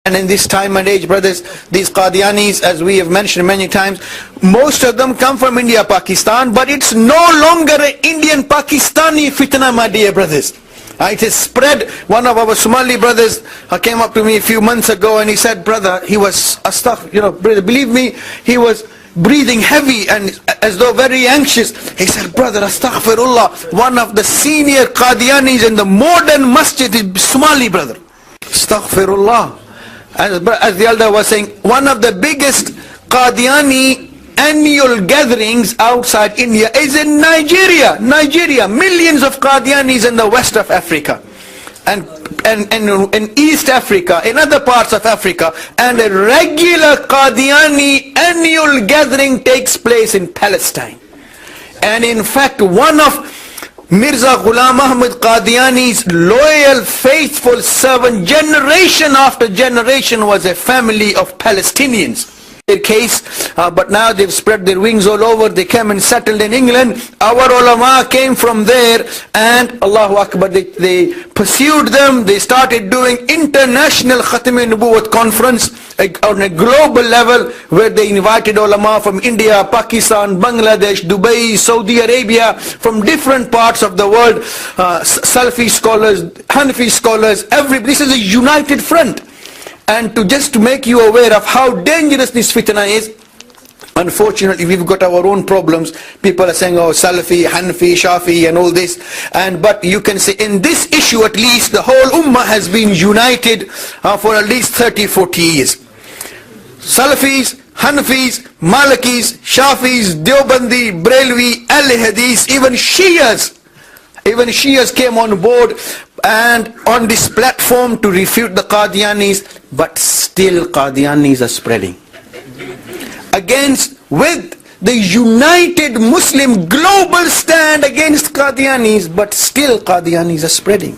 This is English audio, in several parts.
And in this time and age, brothers, these Qadianis, as we have mentioned many times, most of them come from India, Pakistan, but it's no longer an Indian-Pakistani fitna, my dear brothers. It is spread. One of our Somali brothers came up to me a few months ago and he said, brother, he was, brother, believe me, he was breathing heavy and as though very anxious. He said, brother, astaghfirullah, one of the senior Qadianis in the modern masjid is Somali, brother. Astaghfirullah. As the elder was saying, one of the biggest Qadiani annual gatherings outside India is in Nigeria. Millions of Qadianis in the west of Africa and in East Africa, in other parts of Africa, and a regular Qadiani annual gathering takes place in Palestine. And in fact, one of Mirza Ghulam Ahmad Qadiani's loyal, faithful servant, generation after generation, was a family of Palestinians. Their case, but now they've spread their wings all over. They came and settled in England. Our ulama came from there, and Allahu Akbar, they pursued them. They started doing international Khatm-e-Nubuwwat conference on a global level, where they invited ulama from India, Pakistan, Bangladesh, Dubai, Saudi Arabia, from different parts of the world, Salafi scholars, Hanafi scholars, this is a united front. And just to make you aware of how dangerous this fitna is, unfortunately we've got our own problems. People are saying, oh, Salafi, Hanafi, Shafi and all this. But you can say in this issue at least, the whole ummah has been united for at least 30-40 years. Salafis, Hanafis, Malikis, Shafis, Deobandi, Brelwi, Al-Hadith, even Shias came on board and on this platform to refute the Qadianis, but still Qadianis are spreading. With the united Muslim global stand against Qadianis, but still Qadianis are spreading.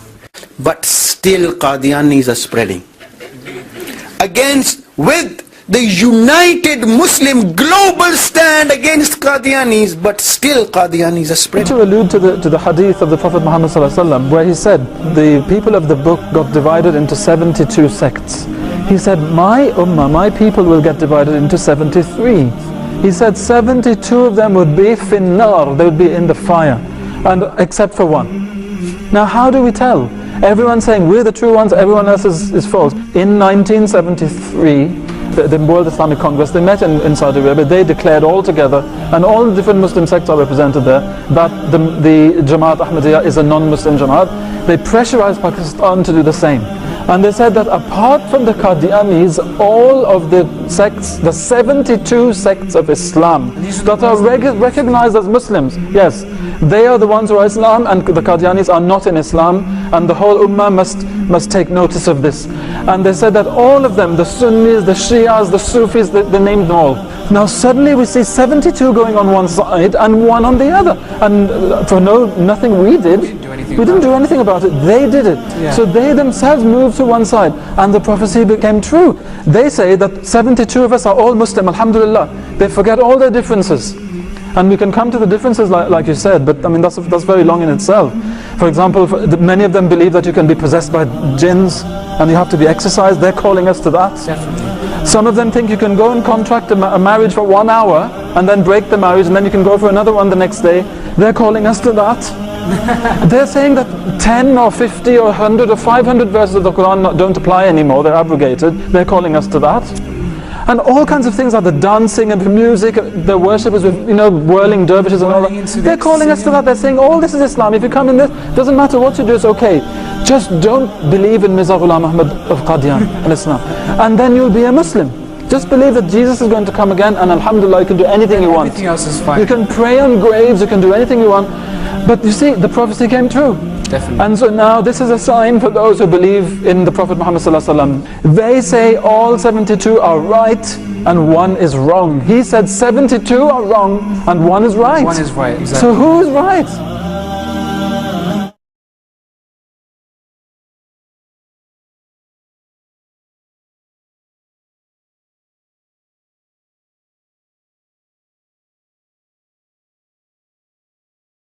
With the united Muslim global stand against Qadianis, but still Qadianis are spreading. To allude to the hadith of the Prophet Muhammad ﷺ, where he said the people of the book got divided into 72 sects. He said, my ummah, my people will get divided into 73. He said 72 of them would be finnar, they would be in the fire, and except for one. Now how do we tell? Everyone's saying we're the true ones, everyone else is false. In 1973, the World Islamic Congress, they met in Saudi Arabia. They declared all together, and all the different Muslim sects are represented there, that the Jamaat Ahmadiyya is a non-Muslim Jamaat. They pressurized Pakistan to do the same. And they said that apart from the Qadianis, all of the sects, the 72 sects of Islam that are recognized as Muslims, yes, they are the ones who are Islam, and the Qadianis are not in Islam, and the whole Ummah must take notice of this. And they said that all of them, the Sunnis, the Shias, the Sufis, they named them all. Now suddenly we see 72 going on one side and one on the other, and for nothing we did. We didn't do anything about it. They did it. Yeah. So they themselves moved to one side, and the prophecy became true. They say that 72 of us are all Muslim, alhamdulillah. They forget all their differences. And we can come to the differences like you said, but I mean that's very long in itself. For example, many of them believe that you can be possessed by jinns and you have to be exorcised. They're calling us to that. Definitely. Some of them think you can go and contract a marriage for 1 hour and then break the marriage, and then you can go for another one the next day. They're calling us to that. They're saying that 10 or 50 or 100 or 500 verses of the Quran don't apply anymore, they're abrogated. They're calling us to that. And all kinds of things, like the dancing and the music, the worshippers with, whirling dervishes and all that. They're calling us to that. They're saying, all this is Islam. If you come in this, doesn't matter what you do, it's okay. Just don't believe in Mirza Ghulam Ahmad of Qadian and Islam. And then you'll be a Muslim. Just believe that Jesus is going to come again, and alhamdulillah, you can do anything you want. Everything else is fine. You can pray on graves, you can do anything you want. But you see, the prophecy came true. Definitely. And so now this is a sign for those who believe in the Prophet Muhammad ﷺ. They say all 72 are right and one is wrong. He said 72 are wrong and one is right. One is right, exactly. So who is right?